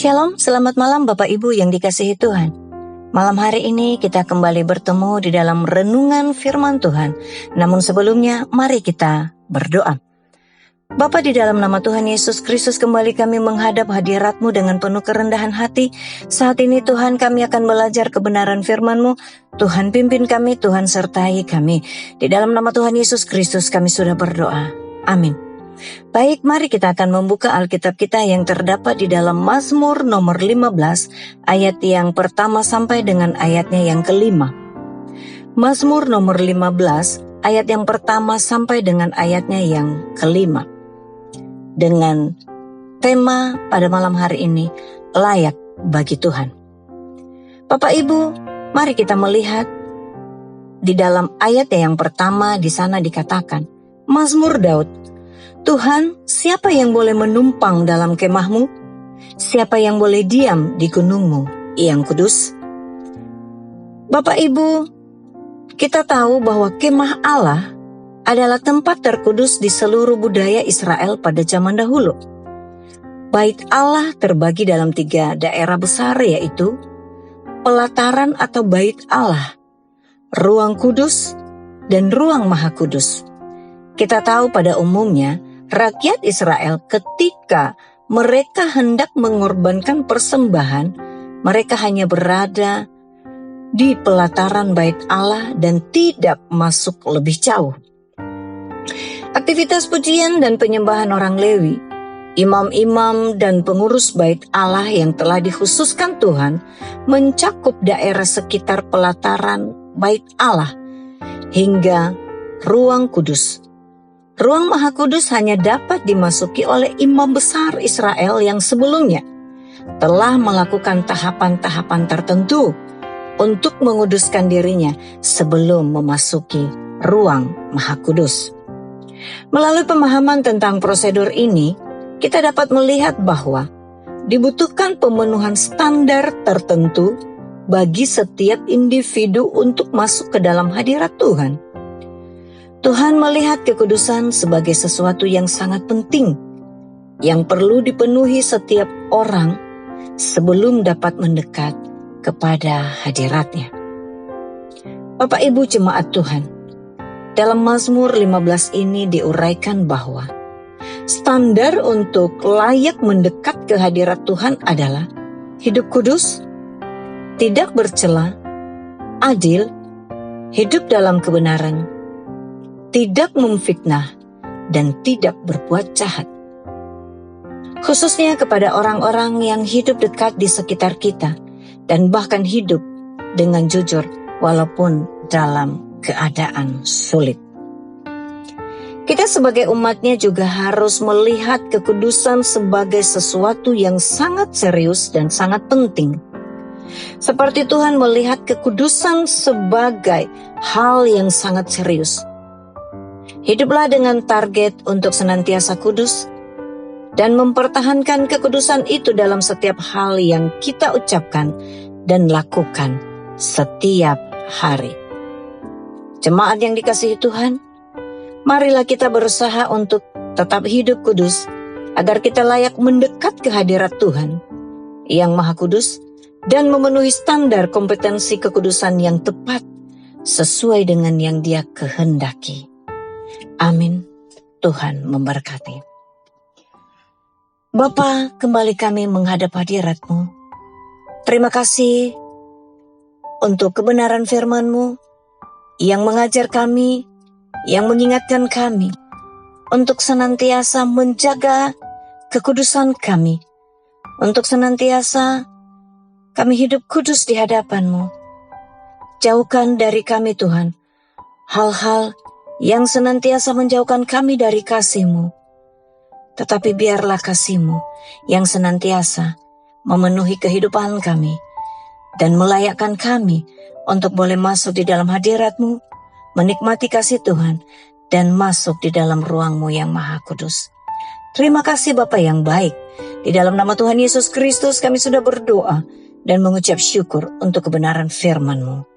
Shalom, selamat malam Bapak Ibu yang dikasihi Tuhan. Malam hari ini kita kembali bertemu di dalam renungan firman Tuhan. Namun sebelumnya, mari kita berdoa. Bapa, di dalam nama Tuhan Yesus Kristus kembali kami menghadap hadirat-Mu dengan penuh kerendahan hati. Saat ini Tuhan, kami akan belajar kebenaran firman-Mu. Tuhan pimpin kami, Tuhan sertai kami. Di dalam nama Tuhan Yesus Kristus kami sudah berdoa. Amin. Baik, mari kita akan membuka Alkitab kita yang terdapat di dalam Mazmur nomor 15, ayat yang pertama sampai dengan ayatnya yang kelima. Mazmur nomor 15, ayat yang pertama sampai dengan ayatnya yang kelima. Dengan tema pada malam hari ini, layak bagi Tuhan. Bapak Ibu, mari kita melihat di dalam ayat yang pertama di sana dikatakan, Mazmur Daud, Tuhan, siapa yang boleh menumpang dalam kemah-Mu? Siapa yang boleh diam di gunung-Mu yang kudus? Bapak Ibu, kita tahu bahwa kemah Allah adalah tempat terkudus di seluruh budaya Israel pada zaman dahulu. Bait Allah terbagi dalam 3 daerah besar, yaitu pelataran atau bait Allah, ruang kudus, dan ruang maha kudus. Kita tahu pada umumnya, rakyat Israel ketika mereka hendak mengorbankan persembahan, mereka hanya berada di pelataran bait Allah dan tidak masuk lebih jauh. Aktivitas pujian dan penyembahan orang Lewi, imam-imam dan pengurus bait Allah yang telah dikhususkan Tuhan mencakup daerah sekitar pelataran bait Allah hingga ruang kudus. Ruang Maha Kudus hanya dapat dimasuki oleh imam besar Israel yang sebelumnya telah melakukan tahapan-tahapan tertentu untuk menguduskan dirinya sebelum memasuki ruang Maha Kudus. Melalui pemahaman tentang prosedur ini, kita dapat melihat bahwa dibutuhkan pemenuhan standar tertentu bagi setiap individu untuk masuk ke dalam hadirat Tuhan. Tuhan melihat kekudusan sebagai sesuatu yang sangat penting, yang perlu dipenuhi setiap orang sebelum dapat mendekat kepada hadirat-Nya. Bapak Ibu jemaat Tuhan, dalam Mazmur 15 ini diuraikan bahwa standar untuk layak mendekat ke hadirat Tuhan adalah hidup kudus, tidak bercela, adil, hidup dalam kebenaran, tidak memfitnah, dan tidak berbuat jahat. Khususnya kepada orang-orang yang hidup dekat di sekitar kita dan bahkan hidup dengan jujur walaupun dalam keadaan sulit. Kita sebagai umatnya juga harus melihat kekudusan sebagai sesuatu yang sangat serius dan sangat penting. Seperti Tuhan melihat kekudusan sebagai hal yang sangat serius. Hiduplah dengan target untuk senantiasa kudus dan mempertahankan kekudusan itu dalam setiap hal yang kita ucapkan dan lakukan setiap hari. Jemaat yang dikasihi Tuhan, marilah kita berusaha untuk tetap hidup kudus agar kita layak mendekat ke hadirat Tuhan yang Maha Kudus dan memenuhi standar kompetensi kekudusan yang tepat sesuai dengan yang Dia kehendaki. Amin. Tuhan memberkati. Bapa, kembali kami menghadap hadirat-Mu. Terima kasih untuk kebenaran firman-Mu yang mengajar kami, yang mengingatkan kami untuk senantiasa menjaga kekudusan kami, untuk senantiasa kami hidup kudus di hadapan-Mu. Jauhkan dari kami Tuhan hal-hal yang senantiasa menjauhkan kami dari kasih-Mu. Tetapi biarlah kasih-Mu yang senantiasa memenuhi kehidupan kami dan melayakkan kami untuk boleh masuk di dalam hadirat-Mu, menikmati kasih Tuhan, dan masuk di dalam ruang-Mu yang Maha Kudus. Terima kasih Bapa yang baik. Di dalam nama Tuhan Yesus Kristus kami sudah berdoa dan mengucap syukur untuk kebenaran firman-Mu.